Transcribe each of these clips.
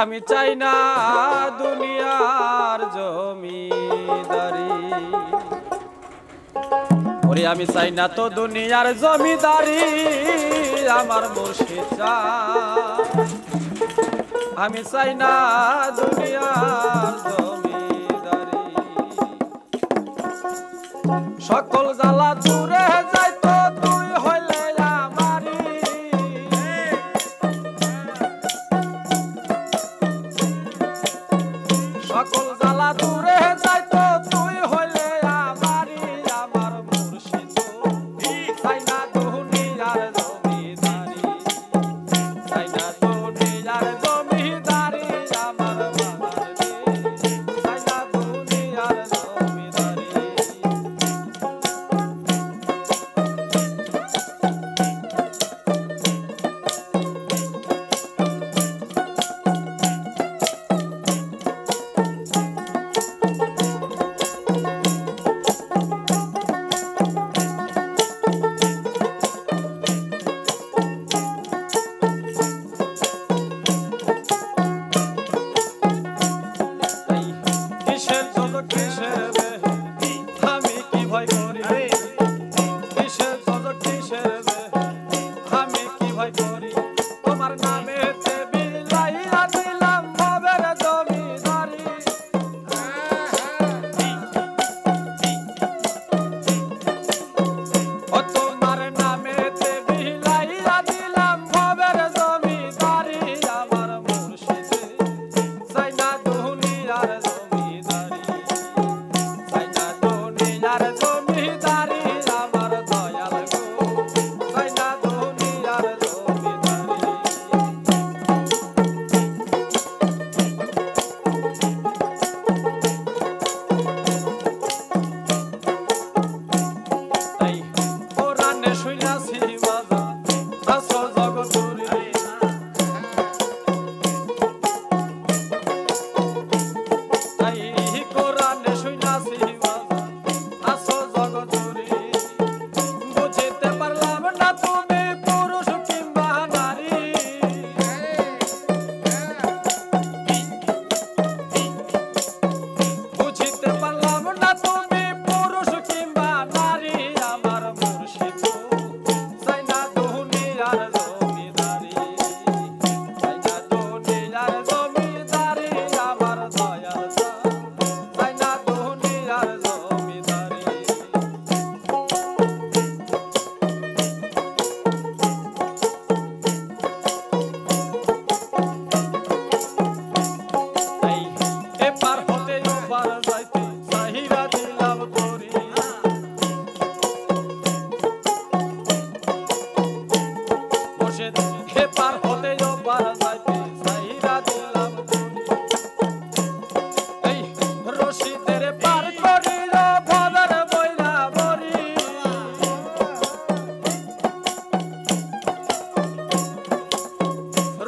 আমি চাই না দুনিয়ার জমিদারি, ওরে আমি চাই না তো দুনিয়ার জমিদারি, আমার মুর্শিদ চায়। আমি চাই না দুনিয়ার জমিদারি, সকল জ্বালা দূরে যাইতো তুই হইলে আমারি, সকল জ্বালা দূরে যাইতো তুই হইলে আমারি, আমার মুর্শিদ চাই না দুনিয়ার জমিদারি, চাই না দুনিয়ার জমিদারি, আমার বাবারে চাই না দুনিয়ার জমিদারি। কিসের জন্য কিসের আমি কি ভয় করি, কিসের জন্য কিসের আমি কি ভয় করি, তোমার নামে বিলাইয়া দিলাম ভবের জমিদারি, ও তোমার নামে বিলাইয়া দিলাম ভবের জমিদারি, আমার মুর্শিদ চাই না দুনিয়ার জমিদারি, চাই না দুনিয়ার জমিদারি, আমার দয়াল গো চাই না দুনিয়ার জমিদারি। তাই কোরআনে শুইনাছি বাজান আসল জগৎ জুড়ে, তাই কোরআনে শুইনাছি বাজান আসল জগৎ জুড়ে, বুঝিতে পারলাম না তুমি পুরুষ কিংবা নারী, বুঝিতে পারলাম না তুমি পুরুষ কিংবা নারী, আমার মুর্শিদ চাই না দুনিয়ার জমিদারি, চাই না দুনিয়ার জমিদারি, আমার দয়াল চাই না দুনিয়ার জমিদারি। এই এপার হতে ওপার যাইতে চাহিদা দিলাম তোরি, মুর্শিদ এপার হতে ওপার যাইতে চাহিদা দিলাম তোরি, এই রশিদের পার করিল ভবের বইরা বরি,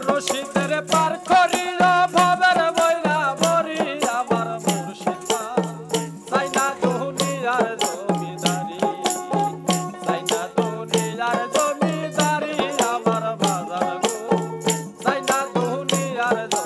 রশিদের পার করিল ভবের বইরা বরি, আমার মুর্শিদ চাই না দুনিয়ার জমিদারি, চাই না দুনিয়ার জমিদারি, আমার বাজার গো চাই না দুনিয়ার জমিদারি।